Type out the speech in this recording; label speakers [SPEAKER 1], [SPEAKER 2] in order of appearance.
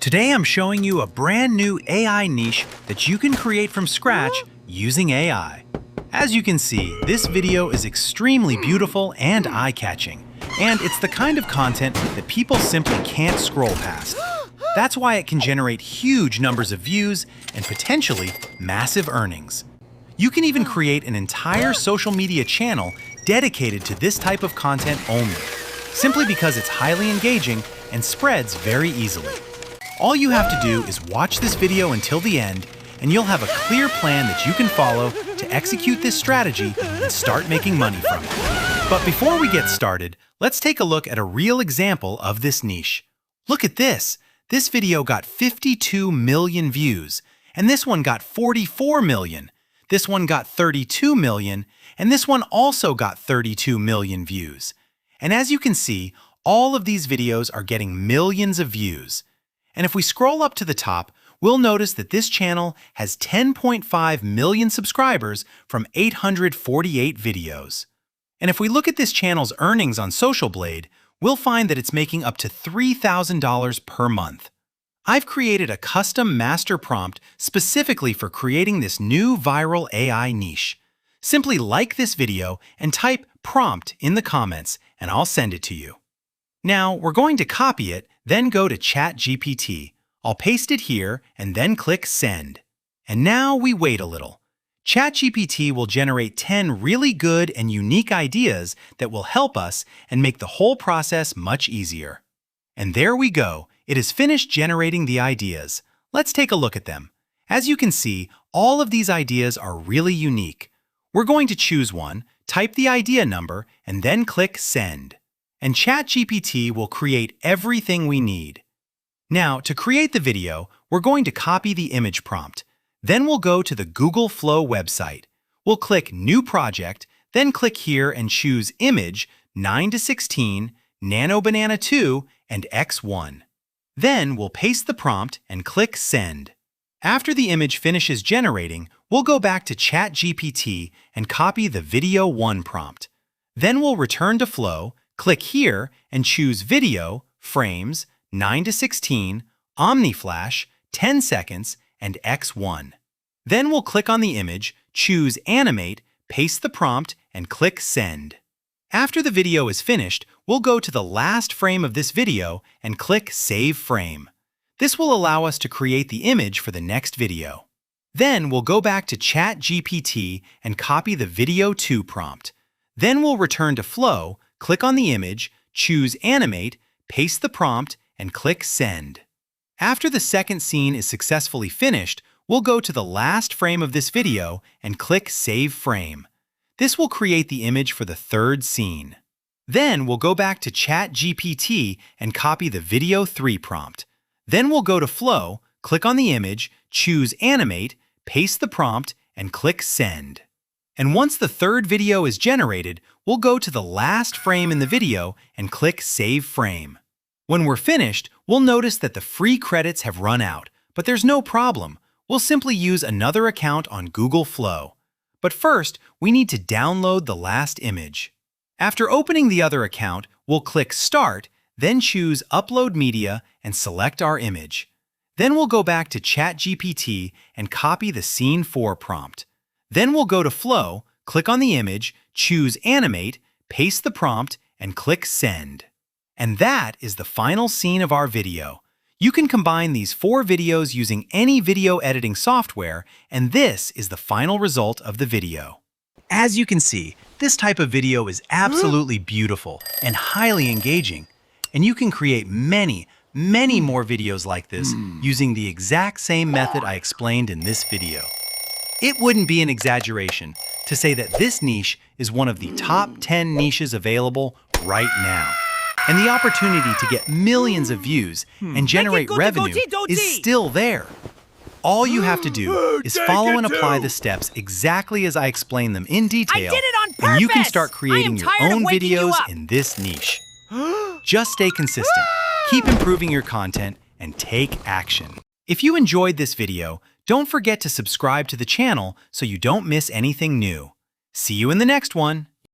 [SPEAKER 1] Today I'm showing you a brand new AI niche that you can create from scratch using AI. As you can see, this video is extremely beautiful and eye-catching, and it's the kind of content that people simply can't scroll past. That's why it can generate huge numbers of views and potentially massive earnings. You can even create an entire social media channel dedicated to this type of content only, simply because it's highly engaging and spreads very easily. All you have to do is watch this video until the end, and you'll have a clear plan that you can follow to execute this strategy and start making money from it. But before we get started, let's take a look at a real example of this niche. Look at this! This video got 52 million views, and this one got 44 million. This one got 32 million, and this one also got 32 million views. And as you can see, all of these videos are getting millions of views. And if we scroll up to the top, we'll notice that this channel has 10.5 million subscribers from 848 videos. And if we look at this channel's earnings on Social Blade, we'll find that it's making up to $3,000 per month. I've created a custom master prompt specifically for creating this new viral AI niche. Simply like this video and type prompt in the comments, and I'll send it to you. Now, we're going to copy it, then go to ChatGPT. I'll paste it here and then click Send. And now we wait a little. ChatGPT will generate 10 really good and unique ideas that will help us and make the whole process much easier. And there we go. It has finished generating the ideas. Let's take a look at them. As you can see, all of these ideas are really unique. We're going to choose one, type the idea number, and then click Send. And ChatGPT will create everything we need. Now, to create the video, we're going to copy the image prompt. Then we'll go to the Google Flow website. We'll click New Project, then click here and choose Image 9:16, Nano Banana 2, and X1. Then we'll paste the prompt and click Send. After the image finishes generating, we'll go back to ChatGPT and copy the Video 1 prompt. Then we'll return to Flow, click here and choose Video, Frames, 9:16, OmniFlash, 10 seconds, and X1. Then we'll click on the image, choose Animate, paste the prompt, and click Send. After the video is finished, we'll go to the last frame of this video and click Save Frame. This will allow us to create the image for the next video. Then we'll go back to ChatGPT and copy the Video 2 prompt. Then we'll return to Flow, click on the image, choose Animate, paste the prompt, and click Send. After the second scene is successfully finished, we'll go to the last frame of this video and click Save Frame. This will create the image for the third scene. Then we'll go back to ChatGPT and copy the Video 3 prompt. Then we'll go to Flow, click on the image, choose Animate, paste the prompt, and click Send. And once the third video is generated, we'll go to the last frame in the video and click Save Frame. When we're finished, we'll notice that the free credits have run out, but there's no problem. We'll simply use another account on Google Flow. But first, we need to download the last image. After opening the other account, we'll click Start, then choose Upload Media and select our image. Then we'll go back to ChatGPT and copy the Scene 4 prompt. Then we'll go to Flow, click on the image, choose Animate, paste the prompt, and click Send. And that is the final scene of our video. You can combine these 4 videos using any video editing software, and this is the final result of the video. As you can see, this type of video is absolutely beautiful and highly engaging, and you can create many more videos like this using the exact same method I explained in this video. It wouldn't be an exaggeration to say that this niche is one of the top 10 niches available right now. And the opportunity to get millions of views and generate revenue is still there. All you have to do is follow and apply the steps exactly as I explain them in detail, and you can start creating your own videos in this niche. Just stay consistent, keep improving your content, and take action. If you enjoyed this video, don't forget to subscribe to the channel so you don't miss anything new. See you in the next one!